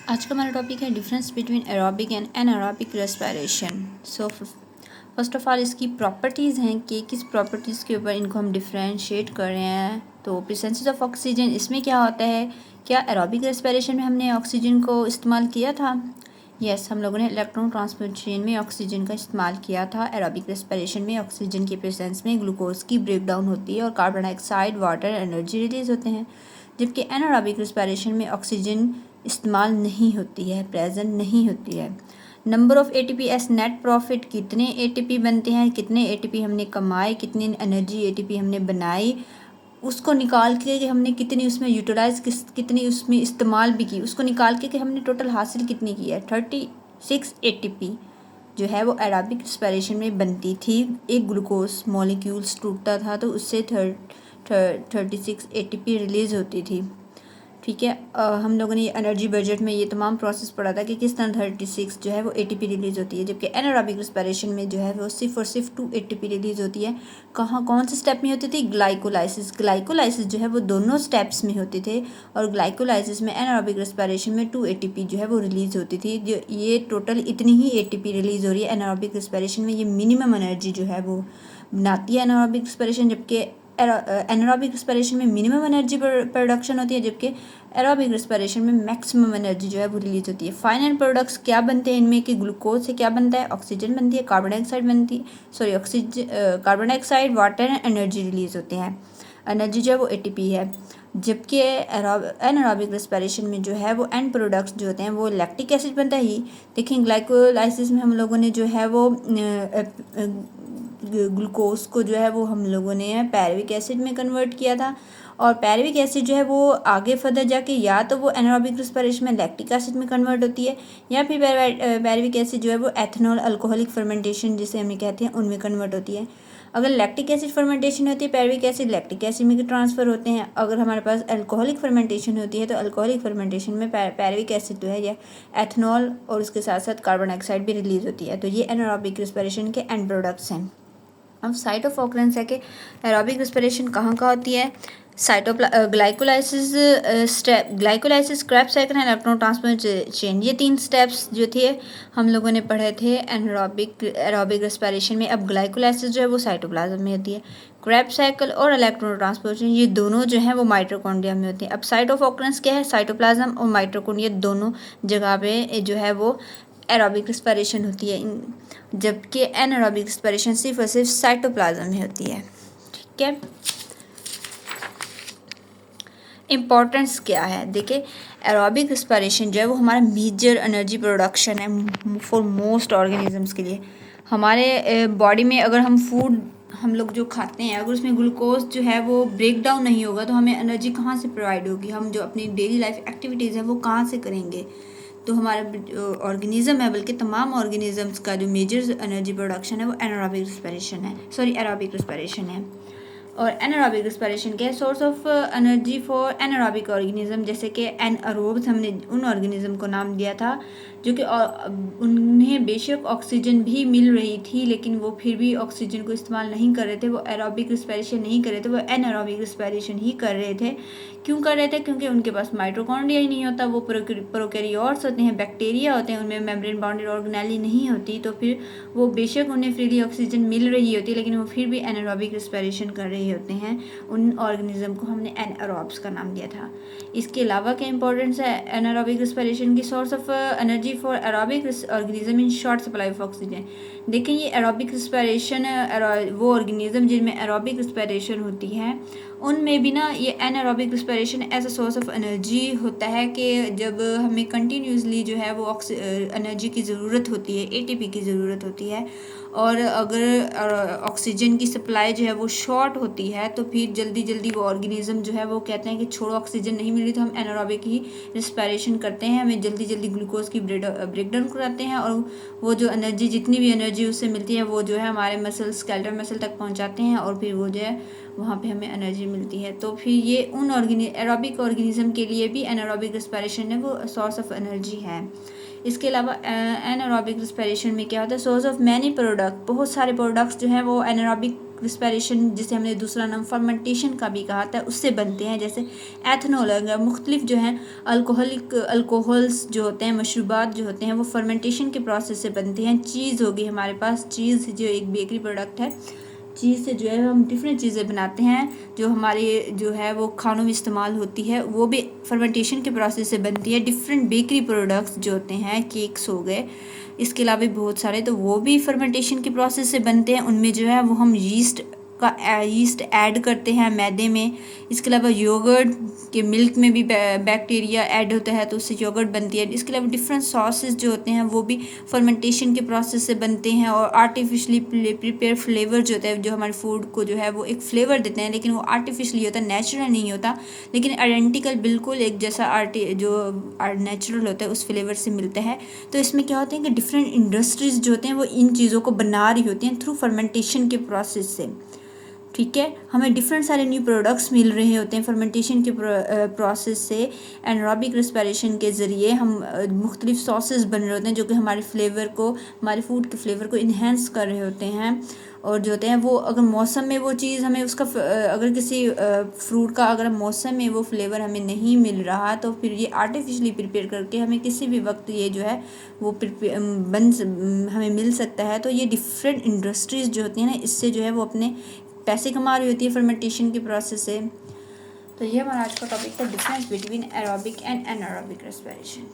आज का हमारा टॉपिक है difference between aerobic and anaerobic respiration. So first of all इसकी प्रॉपर्टीज़ हैं कि किस प्रॉपर्टीज़ के ऊपर इनको हम डिफ्रेंशिएट कर रहे हैं। तो प्रेजेंस ऑफ ऑक्सीजन, इसमें क्या होता है, क्या एरोबिक रेस्पिरेशन में हमने ऑक्सीजन को इस्तेमाल किया था? यस, हम लोगों ने इलेक्ट्रॉन ट्रांसपोर्ट चेन में ऑक्सीजन का इस्तेमाल किया था। एरोबिक रेस्पिरेशन में ऑक्सीजन की प्रेजेंस में ग्लूकोज की ब्रेकडाउन होती है और carbon dioxide, water, energy release होते हैं। जबकि एनारोबिक रेस्पिरेशन में ऑक्सीजन इस्तेमाल नहीं होती है, प्रेजेंट नहीं होती है। Number of ATP S net profit, कितने एटीपी बनते हैं, कितने एटीपी हमने कमाए, कितनी एनर्जी एटीपी हमने बनाई, उसको निकाल के कि हमने कितनी उसमें यूटिलाइज कितनी उसमें इस्तेमाल भी की, उसको निकाल के कि हमने टोटल हासिल कितनी की है। 36 एटीपी जो है वो एरोबिक रेस्पिरेशन में बनती थी। एक ग्लूकोज मॉलिक्यूल्स टूटता था तो उससे 36 एटीपी रिलीज़ होती थी। ठीक है, हम लोगों ने एनर्जी बजट में ये तमाम प्रोसेस पढ़ा था कि किस तरह 36 जो है वो एटीपी रिलीज़ होती है। जबकि एनारोबिक रेस्पिरेशन में जो है वो सिर्फ और सिर्फ 2 एटीपी रिलीज़ होती है। कौन से स्टेप में होती थी? ग्लाइकोलाइसिस जो है वो दोनों स्टेप्स में होते थे। और ग्लाइकोलाइसिस में एनारोबिक रेस्पिरेशन में 2 एटीपी जो है वो रिलीज़ होती थी। जो ये टोटल इतनी ही एटीपी रिलीज़ हो रही है एनारोबिक रेस्पिरेशन में। ये मिनिमम एनर्जी जो है वो बनाती है एनारोबिक रेस्पिरेशन। जबकि एनारोबिक रेस्पिरेशन में मिनिमम एनर्जी प्रोडक्शन होती है, जबकि एरोबिक रेस्पिरेशन में मैक्सिमम एनर्जी जो है वो रिलीज होती है। फाइनल प्रोडक्ट्स क्या बनते हैं इनमें कि ग्लूकोज से क्या बनता है? ऑक्सीजन बनती है, कार्बन डाइऑक्साइड बनती है, carbon dioxide, water, energy release होते हैं। एनर्जी जो है वो एटीपी है। जबकि एनारोबिक रेस्पिरेशन में जो है वो एंड प्रोडक्ट्स जो होते हैं वो लैक्टिक एसिड बनता ही। देखिए ग्लाइकोलाइसिस में हम लोगों ने जो है वो ग्लूकोज को जो है वो हम लोगों ने पैरविक एसिड में कन्वर्ट किया था। और पैरविक एसिड जो है वो आगे फर्दर जाके या तो वो एनारोबिक रेस्पिरेशन में लैक्टिक एसिड में कन्वर्ट होती है, या फिर पैरविक एसिड जो है वो एथनॉल अल्कोहलिक फर्मेंटेशन जिसे हम कहते हैं उनमें कन्वर्ट होती है। अगर लैक्टिक एसिड फर्मेंटेशन होती है, पैरविक एसिड लैक्टिक एसिड में ट्रांसफ़र होते हैं। अगर हमारे पास अल्कोहलिक फर्मेंटेशन होती है तो अल्कोहलिक फर्मेंटेशन में पैरविक एसिड जो है या एथनॉल और उसके साथ साथ कार्बन डाइऑक्साइड भी रिलीज होती है। तो ये एनारोबिक रेस्पिरेशन के एंड प्रोडक्ट्स हैं। अब साइट ऑफ ऑकरेंस है कि एरोबिक रेस्पिरेशन कहाँ होती है। Glycolysis, crabs cycle, electron transport chain, ये 3 स्टेप्स जो थे हम लोगों ने पढ़े थे एरोबिक रेस्पिरेशन में। अब ग्लाइकोलाइसिस जो है वो साइटोप्लाज्म में होती है। क्रैब्स साइकिल और इलेक्ट्रॉन ट्रांसपोर्ट चेन ये दोनों जो हैं वो माइटोकॉन्ड्रिया में होती हैं। अब साइट ऑफ ऑकरेंस क्या है? साइटोप्लाज्म और माइटोकॉन्ड्रिया दोनों जगह पे जो है वो एरोबिक रेस्पिरेशन होती है। जबकि एनारोबिक रेस्पिरेशन सिर्फ और सिर्फ साइटोप्लाज्म में होती है। ठीक है, इम्पोर्टेंस क्या है? देखिए एरोबिक रेस्पिरेशन जो है वो हमारा मेजर एनर्जी प्रोडक्शन है फॉर मोस्ट ऑर्गेनिजम्स के लिए। हमारे बॉडी में अगर हम लोग जो खाते हैं, अगर उसमें ग्लूकोज जो है वो ब्रेक डाउन नहीं होगा तो हमें एनर्जी कहाँ से प्रोवाइड होगी? हम जो अपनी डेली लाइफ एक्टिविटीज़ हैं वो कहाँ से करेंगे? तो हमारा ऑर्गेनिज्म है, बल्कि तमाम ऑर्गेनिजम्स का जो मेजर एनर्जी प्रोडक्शन है वो एनारोबिक रेस्पिरेशन है, एरोबिक रेस्पिरेशन है। और एनारोबिक रेस्पिरेशन के source of energy for anaerobic organism, जैसे कि एनएरोब्स हमने उन ऑर्गेनिज्म को नाम दिया था जो कि उन्हें बेशक ऑक्सीजन भी मिल रही थी लेकिन वो फिर भी ऑक्सीजन को इस्तेमाल नहीं कर रहे थे, वो एरोबिक रेस्पिरेशन नहीं कर रहे थे, वो एनारोबिक रेस्पिरेशन ही कर रहे थे। क्यों कर रहे थे? क्योंकि उनके पास माइटोकॉन्ड्रिया ही नहीं होता, वो प्रोकैरियोट्स होते हैं, बैक्टीरिया होते हैं, उनमें मेम्ब्रेन बाउंडेड ऑर्गेनेली नहीं होती। तो फिर वो बेशक उन्हें फ्रीली ऑक्सीजन मिल रही होती लेकिन वो फिर भी एनारोबिक रेस्पिरेशन कर रहे होते हैं। उन ऑर्गेनिज्म को हमने एनएरोब्स का नाम दिया था। इसके अलावा क्या इंपॉर्टेंस है एनारोबिक रेस्पिरेशन की? Source of energy for aerobic organism in short supply of oxygen. देखिए ये एरोबिक रेस्पिरेशन, वो ऑर्गेनिज्म जिनमें एरोबिक रेस्पिरेशन होती है उनमें भी ना ये anaerobic respiration as a source of energy होता है कि जब हमें कंटिन्यूसली जो है वो एनर्जी की ज़रूरत होती है, एटीपी की ज़रूरत होती है, और अगर ऑक्सीजन की सप्लाई जो है वो शॉर्ट होती है तो फिर जल्दी जल्दी वो ऑर्गेनिज्म जो है वो कहते हैं कि छोड़ो ऑक्सीजन नहीं मिल रही तो हम एनारोबिक ही रेस्पिरेशन करते हैं, हमें जल्दी जल्दी ग्लूकोज की ब्रेकडाउन कराते हैं और वो जो एनर्जी, जितनी भी एनर्जी उससे मिलती है वो जो है हमारे मसल, स्केलेटल मसल तक पहुंचाते हैं और फिर वो जो है वहाँ पे हमें एनर्जी मिलती है। तो फिर ये उन एरोबिक ऑर्गेनिज्म के लिए भी एनारोबिक रेस्पिरेशन है वो सोर्स ऑफ एनर्जी है। इसके अलावा एनारोबिक रेस्पिरेशन में क्या होता है? सोर्स ऑफ मैनी प्रोडक्ट, बहुत सारे प्रोडक्ट्स जो हैं वो एनारोबिक रिस्पायरेशन, जिसे हमने दूसरा नाम फर्मेंटेशन का भी कहा था, उससे बनते हैं। जैसे एथनॉल है, मुख्तलिफ जो हैं अल्कोहल्स जो होते हैं, मशरूबात जो होते हैं, वो फर्मेंटेशन के प्रोसेस से बनते हैं। चीज़ होगी हमारे पास, चीज़ जो एक बेकरी प्रोडक्ट है, चीज़ से जो है हम डिफरेंट चीज़ें बनाते हैं जो हमारे जो है वो खानों में इस्तेमाल होती है, वो भी फर्मेंटेशन के प्रोसेस से बनती है। डिफरेंट बेकरी प्रोडक्ट्स जो होते हैं, केक्स हो गए, इसके अलावा भी बहुत सारे, तो वो भी फर्मेंटेशन के प्रोसेस से बनते हैं। उनमें जो है वो हम यीस्ट ऐड करते हैं मैदे में। इसके अलावा योगर्ट के मिल्क में भी बैक्टीरिया ऐड होता है, तो उससे योगर्ट बनती है। इसके अलावा डिफरेंट सॉसेस जो होते हैं वो भी फर्मेंटेशन के प्रोसेस से बनते हैं। और आर्टिफिशली प्रिपेयर फ्लेवर जो होता है, जो हमारे फूड को जो है वो एक फ्लेवर देते हैं, लेकिन वो आर्टिफिशली होता है, नेचुरल नहीं होता, लेकिन आइडेंटिकल बिल्कुल एक जैसा जो नेचुरल होता है उस फ्लेवर से मिलता है। तो इसमें क्या होता है कि डिफरेंट इंडस्ट्रीज़ जो होते हैं वो इन चीज़ों को बना रही होती हैं थ्रू फर्मेंटेशन के प्रोसेस से। ठीक है, हमें डिफरेंट सारे न्यू प्रोडक्ट्स मिल रहे होते हैं फर्मेंटेशन के प्रोसेस से। एनारोबिक रेस्पिरेशन के ज़रिए हम मुख्तलिफ सॉसेस बन रहे होते हैं जो कि हमारे फ्लेवर को, हमारे फूड के फ्लेवर को इन्हेंस कर रहे होते हैं। और जो होते हैं वो अगर मौसम में वो चीज़ हमें उसका अगर किसी फ्रूट का अगर मौसम में वो फ्लेवर हमें नहीं मिल रहा, तो फिर ये आर्टिफिशली प्रिपेयर करके हमें किसी भी वक्त ये जो है वो हमें मिल सकता है। तो ये डिफरेंट इंडस्ट्रीज़ जो होती हैं ना, इससे जो है वो अपने पैसे कमा रही होती है फर्मेंटेशन के प्रोसेस से। तो ये हमारा आज का टॉपिक था, difference between aerobic and anaerobic respiration.